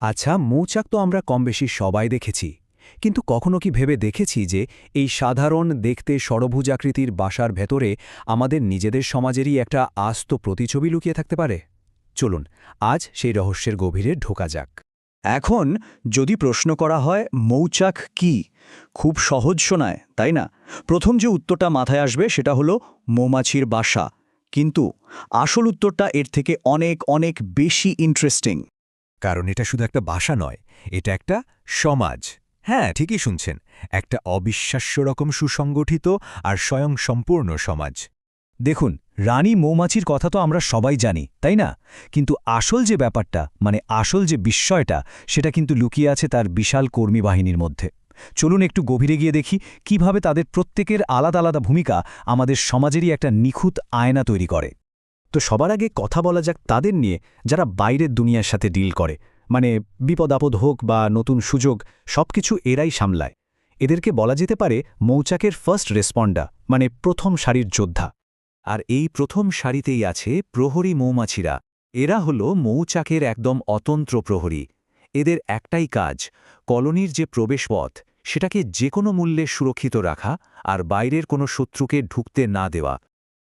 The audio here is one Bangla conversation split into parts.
আচ্ছা, মৌচাক তো আমরা কমবেশি সবাই দেখেছি, কিন্তু কখনো কি ভেবে দেখেছি যে এই সাধারণ দেখতে ষড়ভুজাকৃতির বাসার ভেতরে আমাদের নিজেদের সমাজেরই একটা আস্ত প্রতিছবি লুকিয়ে থাকতে পারে? চলুন আজ সেই রহস্যের গভীরে ঢোকা যাক। এখন যদি প্রশ্ন করা হয় মৌচাক কি, খুব সহজ শোনায় তাই না? প্রথম যে উত্তরটা মাথায় আসবে সেটা হলো মৌমাছির বাসা। কিন্তু আসল উত্তরটা এর থেকে অনেক অনেক বেশি ইন্টারেস্টিং। কারণ এটা শুধু একটা ভাষা নয়, এটা একটা সমাজ। হ্যাঁ, ঠিকই শুনছেন, একটা অবিশ্বাস্য রকম সুসংগঠিত আর স্বয়ংসম্পূর্ণ সমাজ। দেখুন, রানী মৌমাছির কথা তো আমরা সবাই জানি তাই না? কিন্তু আসল যে ব্যাপারটা, মানে আসল যে বিস্ময়টা, সেটা কিন্তু লুকিয়ে আছে তার বিশাল কর্মী বাহিনীর মধ্যে। চলুন একটু গভীরে গিয়ে দেখি কিভাবে তাদের প্রত্যেকের আলাদা আলাদা ভূমিকা আমাদের সমাজেরই একটা নিখুঁত আয়না তৈরি করে। তো সবার আগে কথা বলা যাক তাদের নিয়ে, যারা বাইরের দুনিয়ার সাথে ডিল করে, মানে বিপদ আপদ হোক বা নতুন সুযোগ, সবকিছু এরাই সামলায়। এদেরকে বলা যেতে পারে মৌচাকের ফার্স্ট রেসপন্ডার, মানে প্রথম সারির যোদ্ধা। আর এই প্রথম সারিতেই আছে প্রহরী মৌমাছিরা। এরা হল মৌচাকের একদম অতন্ত্র প্রহরী। এদের একটাই কাজ, কলোনির যে প্রবেশপথ সেটাকে যে কোনো মূল্যে সুরক্ষিত রাখা আর বাইরের কোনো শত্রুকে ঢুকতে না দেওয়া।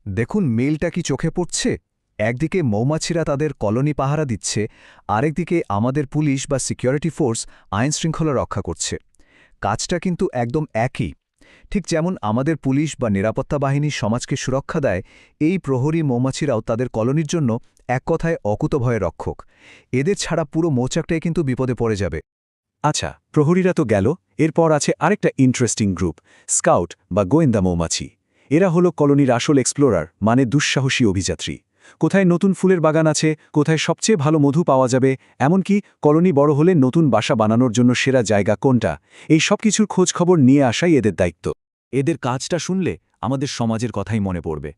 দেখুন মেলটা কি চোখে পড়ছে? একদিকে মৌমাছিরা তাদের কলোনি পাহারা দিচ্ছে, আরেকদিকে আমাদের পুলিশ বা সিকিউরিটি ফোর্স আইনশৃঙ্খলা রক্ষা করছে। কাজটা কিন্তু একদম একই। ঠিক যেমন আমাদের পুলিশ বা নিরাপত্তা বাহিনী সমাজকে সুরক্ষা দেয়, এই প্রহরী মৌমাছিরাও তাদের কলোনির জন্য এক কথায় অকুতভয়ে রক্ষক। এদের ছাড়া পুরো মৌচাকটাই কিন্তু বিপদে পড়ে যাবে। আচ্ছা, প্রহরীরা তো গেল, এরপর আছে আরেকটা ইন্টারেস্টিং গ্রুপ, স্কাউট বা গোয়েন্দা মৌমাছি। এরা হলো কলোনির আসল এক্সপ্লোরার, মানে দুঃসাহসী অভিযাত্রী। কোথায় নতুন ফুলের বাগান আছে, কোথায় সবচেয়ে ভালো মধু পাওয়া যাবে, এমনকি কলোনি বড় হলে নতুন বাসা বানানোর জন্য সেরা জায়গা কোনটা, এই সব কিছুর খোঁজখবর নিয়ে আসাই এদের দায়িত্ব। এদের কাজটা শুনলে আমাদের সমাজের কথাই মনে পড়বে।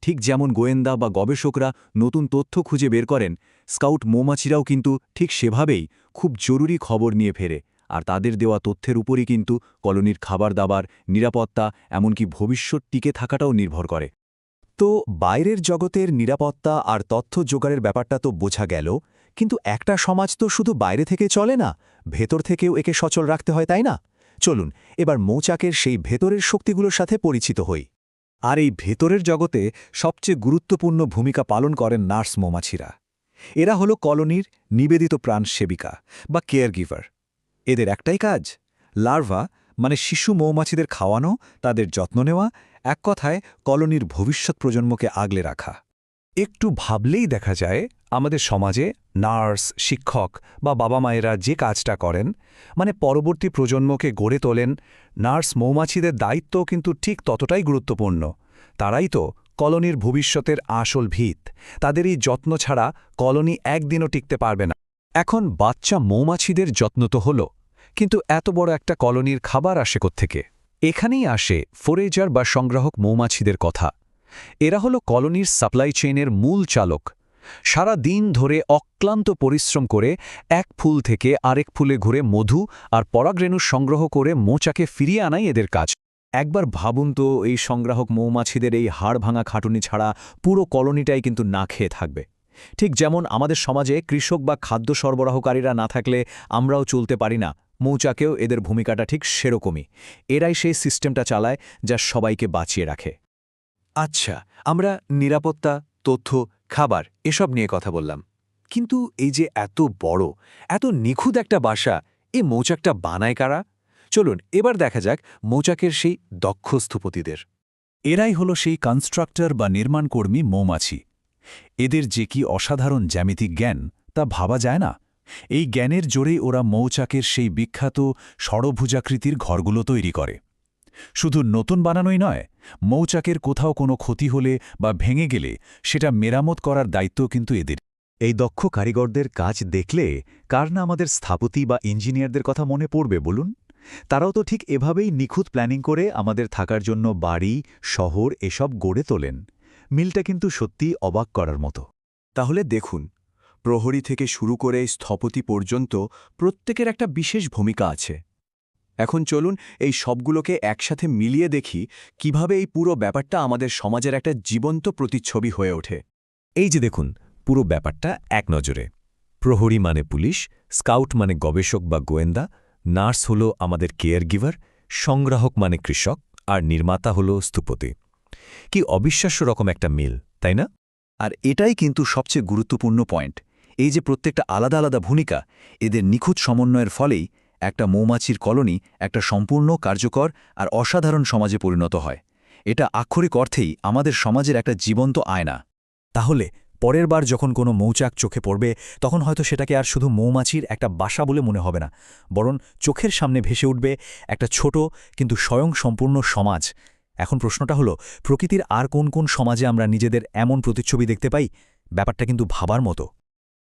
ঠিক যেমন গোয়েন্দা বা গবেষকরা নতুন তথ্য খুঁজে বের করেন, স্কাউট মৌমাছিরাও কিন্তু ঠিক সেভাবেই খুব জরুরি খবর নিয়ে ফেরে। আর তাদের দেওয়া তথ্যের উপরই কিন্তু কলোনির খাবার দাবার, নিরাপত্তা, এমনকি ভবিষ্যৎ টিকে থাকাটাও নির্ভর করে। তো বাইরের জগতের নিরাপত্তা আর তথ্য জোগাড়ের ব্যাপারটা তো বোঝা গেল, কিন্তু একটা সমাজ তো শুধু বাইরে থেকে চলে না, ভেতর থেকেও একে সচল রাখতে হয় তাই না? চলুন এবার মৌচাকের সেই ভেতরের শক্তিগুলোর সাথে পরিচিত হই। আর এই ভেতরের জগতে সবচেয়ে গুরুত্বপূর্ণ ভূমিকা পালন করেন নার্স মৌমাছিরা। এরা হলো কলোনির নিবেদিত প্রাণ সেবিকা বা কেয়ার গিভার। এদের একটাই কাজ, লার্ভা মানে শিশু মৌমাছিদের খাওয়ানো, তাদের যত্ন নেওয়া, এক কথায় কলোনির ভবিষ্যৎ প্রজন্মকে আগলে রাখা। একটু ভাবলেই দেখা যায় আমাদের সমাজে নার্স, শিক্ষক বা বাবা মায়েরা যে কাজটা করেন, মানে পরবর্তী প্রজন্মকে গড়ে তোলেন, নার্স মৌমাছিদের দায়িত্ব কিন্তু ঠিক ততটাই গুরুত্বপূর্ণ। তারাই তো কলোনির ভবিষ্যতের আসল ভিত। তাদের এই যত্ন ছাড়া কলোনি একদিনও টিকতে পারবে না। এখন বাচ্চা মৌমাছিদের যত্ন তো হলো, কিন্তু এত বড় একটা কলোনির খাবার আসে কোত্থেকে? এখানেই আসে ফোরেজার বা সংগ্রাহক মৌমাছিদের কথা। এরা হলো কলোনির সাপ্লাই চেইনের মূল চালক। সারা দিন ধরে অক্লান্ত পরিশ্রম করে এক ফুল থেকে আরেক ফুলে ঘুরে মধু আর পরাগরেণু সংগ্রহ করে মৌচাকে ফিরিয়ে আনাই এদের কাজ। একবার ভাবুন তো, এই সংগ্রাহক মৌমাছিদের এই হাড় ভাঙা খাটুনি ছাড়া পুরো কলোনিটাই কিন্তু না খেয়ে থাকবে। ঠিক যেমন আমাদের সমাজে কৃষক বা খাদ্য সরবরাহকারীরা না থাকলে আমরাও চলতে পারি না, মৌচাকেও এদের ভূমিকাটা ঠিক সেরকমই। এরাই সেই সিস্টেমটা চালায় যা সবাইকে বাঁচিয়ে রাখে। আচ্ছা, আমরা নিরাপত্তা, তথ্য, খাবার এসব নিয়ে কথা বললাম, কিন্তু এই যে এত বড়, এত নিখুঁত একটা বাসা, এই মৌচাকটা বানায় কারা? চলুন এবার দেখা যাক মৌচাকের সেই দক্ষ স্থপতিদের। এরাই হলো সেই কনস্ট্রাক্টর বা নির্মাণকর্মী মৌমাছি। এদের যে কি অসাধারণ জ্যামিতিক জ্ঞান তা ভাবা যায় না। এই জ্ঞানের জোরেই ওরা মৌচাকের সেই বিখ্যাত ষড়ভুজাকৃতির ঘরগুলো তৈরি করে। শুধু নতুন বানানোই নয়, মৌচাকের কোথাও কোনো ক্ষতি হলে বা ভেঙে গেলে সেটা মেরামত করার দায়িত্ব কিন্তু এদের। এই দক্ষ কারিগরদের কাজ দেখলে কার না আমাদের স্থপতি বা ইঞ্জিনিয়ারদের কথা মনে পড়বে বলুন? তারাও তো ঠিক এভাবেই নিখুঁত প্ল্যানিং করে আমাদের থাকার জন্য বাড়ি, শহর এসব গড়ে তোলেন। মিলটা কিন্তু সত্যিই অবাক করার মতো। তাহলে দেখুন, প্রহরী থেকে শুরু করে স্থপতি পর্যন্ত প্রত্যেকের একটা বিশেষ ভূমিকা আছে। এখন চলুন এই সবগুলোকে একসাথে মিলিয়ে দেখি কিভাবে এই পুরো ব্যাপারটা আমাদের সমাজের একটা জীবন্ত প্রতিচ্ছবি হয়ে ওঠে। এই যে দেখুন, পুরো ব্যাপারটা এক নজরে। প্রহরী মানে পুলিশ, স্কাউট মানে গবেষক বা গোয়েন্দা, নার্স হলো আমাদের কেয়ার গিভার, সংগ্রাহক মানে কৃষক, আর নির্মাতা হলো স্থপতি। কি অবিশ্বাস্য রকম একটা মিল, তাই না? আর এটাই কিন্তু সবচেয়ে গুরুত্বপূর্ণ পয়েন্ট। এই যে প্রত্যেকটা আলাদা আলাদা ভূমিকা, এদের নিখুঁত সমন্বয়ের ফলেই একটা মৌমাছির কলোনি একটা সম্পূর্ণ কার্যকর আর অসাধারণ সমাজে পরিণত হয়। এটা আক্ষরিক অর্থেই আমাদের সমাজের একটা জীবন্ত আয়না। তাহলে পরের বার যখন কোনো মৌচাক চোখে পড়বে, তখন হয়তো সেটাকে আর শুধু মৌমাছির একটা বাসা বলে মনে হবে না, বরং চোখের সামনে ভেসে উঠবে একটা ছোট কিন্তু স্বয়ংসম্পূর্ণ সমাজ। এখন প্রশ্নটা হলো, প্রকৃতির আর কোন কোন সমাজে আমরা নিজেদের এমন প্রতিচ্ছবি দেখতে পাই? ব্যাপারটা কিন্তু ভাবার মতো।